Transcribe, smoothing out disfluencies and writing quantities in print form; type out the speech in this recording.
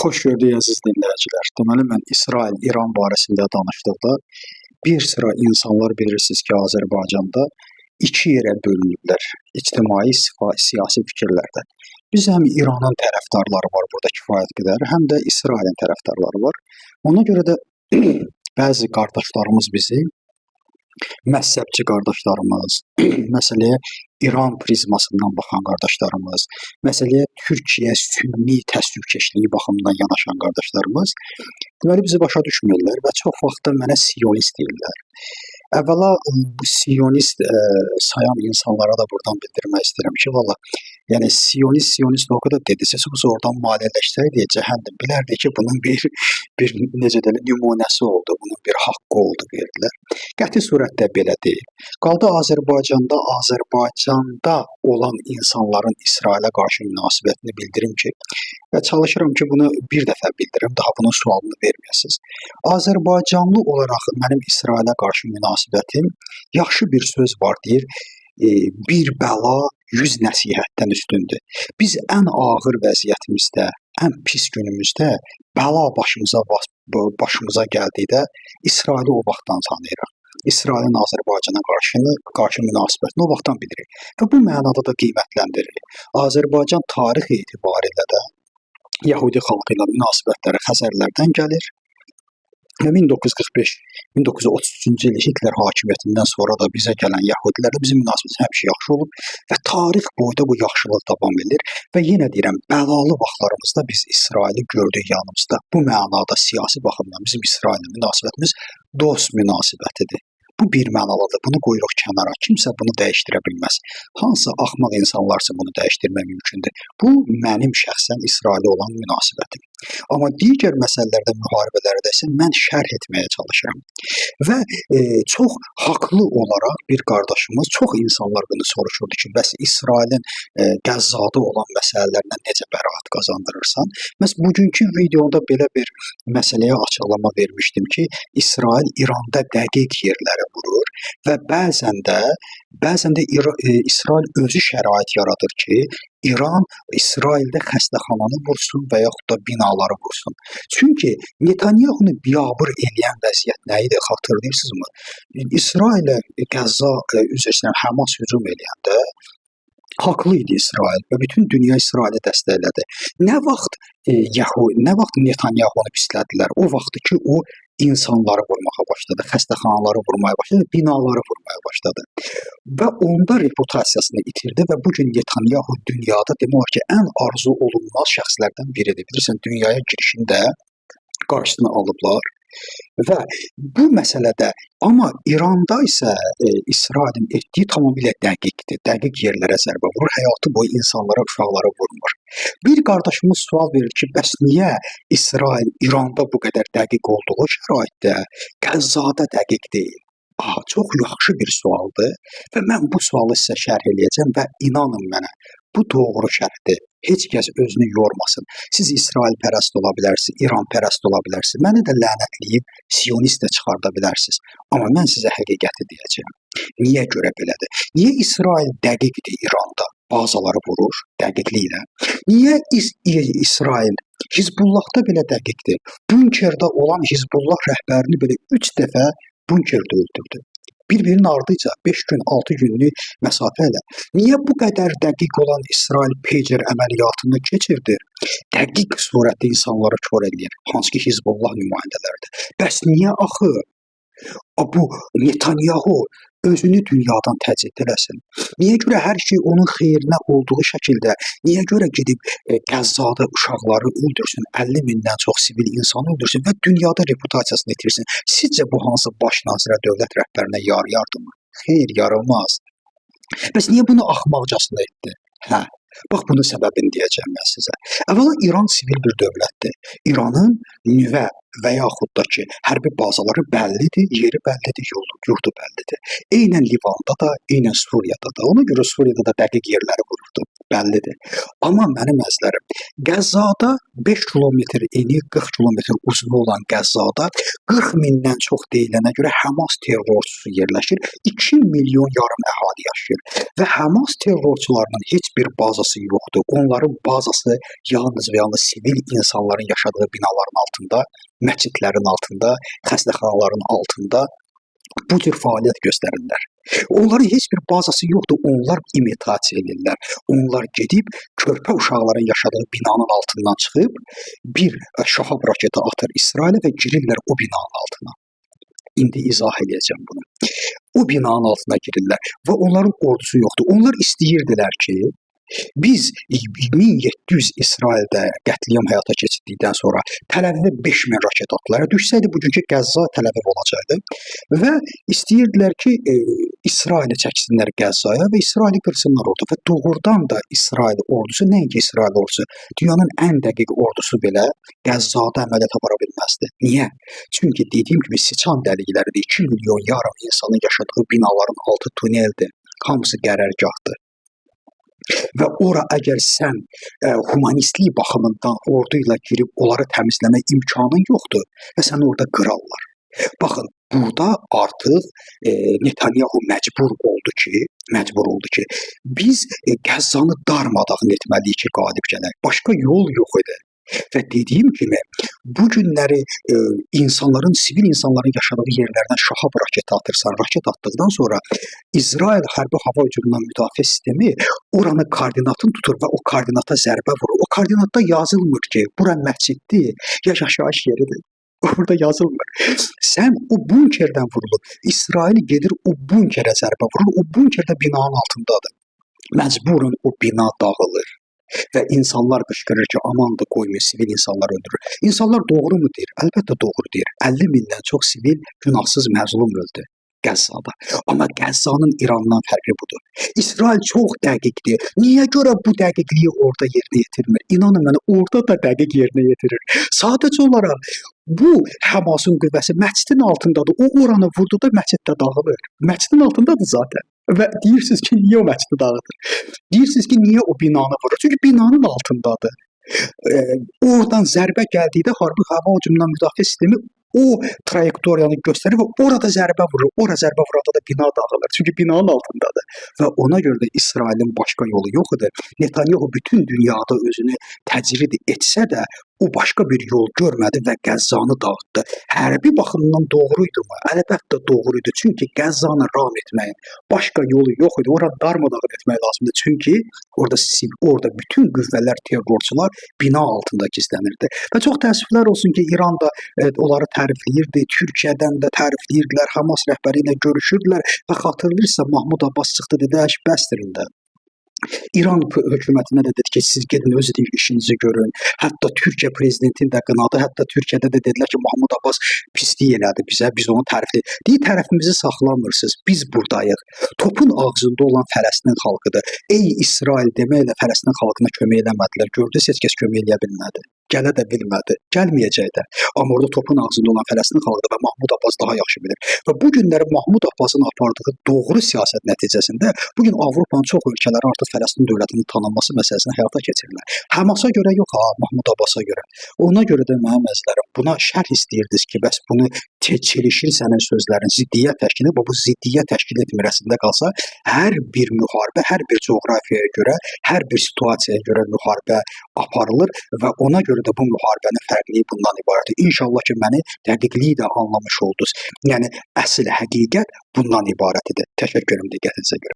Xoş gördük əziz dinləyicilər. Deməli mən İsrail-İran barəsində danışdıqda bir sıra insanlar bilirsiniz ki, Azərbaycanda iki yerə bölünüblər ictimai siyasi fikirlərdə. Biz həm İranın tərəfdarları var burada kifayət qədər, həm də İsrailin tərəfdarları var. Ona görə də bəzi qardaşlarımız bizi, məzhəbçi qardaşlarımız, məsələyə İran prizmasından baxan qardaşlarımız, məsələyə Türkiyə sünni təsvibkeşliyi baxımından yanaşan qardaşlarımız deməli bizi başa düşmürlər və çox vaxtda mənə sionist deyirlər. Əvvəla bu sionist sayan insanlara da buradan bildirmək istəyirəm ki, valla yəni sionist o qədər dediniz, siz oradan maliyyələşsəydi cəhənnəm bilərdi ki, bunun bir necə deyirlər, nümunəsi oldu, bunun bir haqqı oldu verdilər. Qəti surətdə belə deyil. Qaldı Azərbaycanda olan insanların İsrailə qarşı münasibətini bildirim ki, və çalışıram ki, bunu bir dəfə bildirim, daha bunun sualını verməyəsiniz. Azərbaycanlı olaraq mənim İsrailə qarşı münasibətim, yaxşı bir söz var, deyir, bir bəla 100 nəsihətdən üstündür. Biz ən ağır vəziyyətimizdə, ən pis günümüzdə bəla başımıza gəldikdə İsraili o vaxtdan tanıyırıq. İsrailin Azərbaycana qarşı münasibətini o vaxtdan bilirik və bu mənada da qiymətləndiririk. Azərbaycan tarix etibarilə də Yəhudi xalqı ilə münasibətləri Xəzərlərdən gəlir və 1945-1933-cü il Hitler hakimiyyətindən sonra da bizə gələn Yəhudilərlə bizim münasibətimiz həmişə yaxşı olub və tarix boyda bu yaxşılıq davam edir və yenə deyirəm, bəlalı vaxtlarımızda biz İsraili gördük yanımızda. Bu mənada siyasi baxımdan bizim İsraillə münasibətimiz dost münasibətidir. Bu bir mənalıdır. Bunu qoyuruq kənara. Kimsə bunu dəyişdirə bilməz. Hansı axmaq insanlarsa bunu dəyişdirmək mümkündür. Bu mənim şəxsən İsrailə olan münasibətim. Amma digər məsələlərdə, müharibələrdə isə mən şərh etməyə çalışıram. Və çox haqlı olaraq bir qardaşımız, çox insanlar bunu soruşurdu ki, bəs İsrailin Qəzzada olan məsələlərlə necə bəraət qazandırırsan? Məs bugünkü videoda belə bir məsələyə açıqlama vermişdim ki, İsrail İranda dəqiq yerləri vurur və bəzən də İsrail özü şərait yaradır ki, İran İsraildə xəstəxananı vursun və yaxud da binaları vursun. Çünki Netanyahunu biabır eləyən vəziyyət nə idi, xatırlayırsınızmı? İsrailə Qəzza üzrə Həmas hücum eləyəndə haqlı idi İsrail və bütün dünya İsraili dəstəklədi. Nə vaxt Netanyahunu pislədilər? O vaxtı ki, o insanları vurmağa başladı, xəstəxanaları vurmaya başladı, binaları vurmaya başladı. Və onda reputasiyasını itirdi və bugün Netanyahu dünyada demək olar ki, ən arzu olunmaz şəxslərdən biridir. Bilirsən, dünyaya girişində qarşısını alıblar. Və bu məsələdə, amma İranda isə İsrailin etdiyi tamamilə dəqiqdir. Dəqiq yerlərə zərbə vurur, həyatı boyu insanlara, uşaqlara vurmur. Bir qardaşımız sual verir ki, bəs niyə İsrail İranda bu qədər dəqiq olduğu şəraitdə Qəzzada dəqiq deyil? Çox yaxşı bir sualdır və mən bu sualı sizə şərh eləyəcəm və inanın mənə, bu doğru şərhdir. Heç kəs özünü yormasın. Siz İsrail pərəst ola bilərsiniz, İran pərəst ola bilərsiniz. Məni də lənətləyib sionist də çıxarda bilərsiniz. Amma mən sizə həqiqəti deyəcəyəm. Niyə görə belədir? Niyə İsrail dəqiqdir İranda? Bazaları vurur dəqiqliklə. Niyə İsrail Hizbullahda belə dəqiqdir? Bunkerdə olan Hizbullah rəhbərini belə 3 dəfə bunkerdə öldürdü. Bir-birinin ardıca 5 gün, 6 günlük məsafə ilə. Niyə bu qədər dəqiq olan İsrail pager əməliyyatını keçirdir? Dəqiq surətdə insanları kör edir, hansı ki Hizbullah nümayəndələridir. Bəs niyə axı bu Netanyahu özünü dünyadan təcrid eləsin? Niyə görə hər şey onun xeyrinə olduğu şəkildə, niyə görə gedib Qəzzada uşaqları öldürsün, 50 mindən çox sivil insanı öldürsün və dünyada reputasiyasını itirsin? Sizcə bu hansı baş nazirə, dövlət rəhbərinə yarımı? Xeyr, yarılmaz. Bəs niyə bunu axmaqcasına etdi? Bax, bunun səbəbini deyəcəm mən sizə. Əvvəla İran sivil bir dövlətdir. İranın nüvə və yaxud da ki, hərbi bazaları bəllidir, yeri bəllidir, yurdu bəllidir. Eynən Livanda da, eynən Suriyada da. Ona görə Suriyada da dəqiq yerləri vururdu, bəllidir. Amma mənim əzlərim, Qəzzada 5 kilometr eni, 40 kilometr uzunu olan Qəzzada 40 mindən çox deyilənə görə Həmas terrorçusu yerləşir. 2 milyon yarım əhali yaşayır və Həmas terrorçularının heç bir bazası yoxdur. Onların bazası yalnız və yalnız sivil insanların yaşadığı binaların altında, məscidlərin altında, xəstəxanaların altında bu cür fəaliyyət göstərirlər. Onların heç bir bazası yoxdur. Onlar imitasiya edirlər. Onlar gedib körpə uşaqların yaşadığı binanın altından çıxıb bir şahab raketi atır İsrailə və girirlər o binanın altına. İndi izah edəcəm bunu. O binanın altına girirlər və onların ordusu yoxdur. Onlar istəyirdilər ki, biz 1700 İsraildə qətliam həyata keçirdikdən sonra Təl-Əvivə 5000 raket atları düşsəydi, bugünkü Qəzza Təl-Əviv olacaqdı və istəyirdilər ki, İsraili çəksinlər Qəzzaya və İsraili qırsınlar orada və doğrudan da İsrail ordusu, nəinki İsrail ordusu, dünyanın ən dəqiq ordusu belə Qəzzada əməliyyat apara bilməzdi. Niyə? Çünki dediyim kimi Siçan dəlikləridir, 2 milyon yarım insanın yaşadığı binaların altı tuneldir, hamısı qərargahdır. Və ora əgər sən humanistlik baxımından ordu ilə girib onları təmizləmək imkanın yoxdur və sən orada qırarlar. Baxın, burada artıq Netanyahu məcbur oldu ki, biz Qəzzanı darmadağın etməliyik ki, qalib gələk. Başqa yol yox idi. Və dediyim kimi, bu günləri sivil insanların yaşadığı yerlərdən şahab raketi atırsan, raket atdıqdan sonra İsrail hərbi hava hücumundan müdafiə sistemi oranı koordinatını tutur və o koordinata zərbə vurur. O koordinatda yazılmır ki, bura məsciddir, ya yaşayış yeridir. Orada yazılmır. Sən o bunkerdən vurulur. İsrail gedir o bunkerə zərbə vurur. O bunker də binanın altındadır. Məcburən o bina dağılır. Və insanlar qışqırır ki, amandır, qoymayın, sivil insanlar öldürür. İnsanlar doğru mu deyir? Əlbəttə doğru deyir. 50 mindən çox sivil günahsız məzlum öldü Qəzzada. Amma Qəzzanın İrandan fərqi budur. İsrail çox dəqiqdir. Niyə görə bu dəqiqliyi orada yerinə yetirmir? İnanın mənə, orada da dəqiq yerinə yetirir. Sadəcə olaraq bu Həmasın qüvvəsi məscidin altındadır. O oranı vurdu da məscid də dağılır. Məscidin altındadır zaten. Və deyirsiniz ki, niyə o məscidi dağıtır? Deyirsiniz ki, niyə o binanı vurur? Çünki binanın altındadır. Oradan zərbə gəldikdə hərbi hava hücumundan müdafiə sistemi o trayektoriyanı göstərir və orada zərbə vurur. Ora zərbə vuranda da bina dağılır. Çünki binanın altındadır. Və ona görə də İsrailin başqa yolu yox idi. Netanyahu bütün dünyada özünü təcrid etsə də o başqa bir yol görmədi və Qəzzanı dağıtdı. Hərbi baxımdan doğruydummu? Əlbəttə doğruydu. Çünki Qəzzanı ram etməyin başqa yolu yox idi. Ora darmadağın etmək lazımdır. Çünki orada bütün qüvvələr, terrorçular bina altında gizlənirdi. Və çox təəssüflər olsun ki, İran da onları tərifləyirdi. Türkiyədən də tərifləyirdilər. Həmas rəhbəri ilə görüşürdülər və xatırlayırsa Mahmud Abbas çıxdı dedi, bəsdirin də. İran hökumətinə də dedi ki, siz gedin öz işinizi görün. Hətta Türkiyə prezidentini də qınadı. Hətta Türkiyədə də dedilər ki, Mahmud Abbas pislik elədi bizə, biz onu təriflədik. Deyir, tərəfimizi saxlamırsınız, biz buradayıq. Topun ağzında olan Fələstin xalqıdır. Ey İsrail deməklə Fələstin xalqına kömək eləmədilər. Gördünüz, heç kəs kömək eləyə bilmədi. Gələ də bilmədi, gəlməyəcək də. Amma orada topun ağzında olan Fələstin xalqı və Mahmud Abbas daha yaxşı bilir. Və bu günləri Mahmud Abbasın apardığı doğru siyasət nəticəsində bugün Avropanın çox ölkələri artıq Fələstin dövlətinin tanınması məsələsini həyata keçirirlər. Həmasa görə yox, Mahmud Abbasa görə. Ona görə də mənim əzizlərim, buna şərh istəyirdiniz ki, bəs bunu çelişir sənin sözlərin, ziddiyyət təşkil edir. Bu ziddiyyət təşkil etmirəsində qalsa, hər bir müharibə, hər bir coğrafiyaya görə, hər bir situasiyaya görə müharibə aparılır və ona görə də bu müharibənin fərqliyi bundan ibarətdir. İnşallah ki, məni dəqiqliyi də anlamış oldunuz. Yəni, əsl həqiqət bundan ibarət idi. Təşəkkürüm diqqətinizə görə.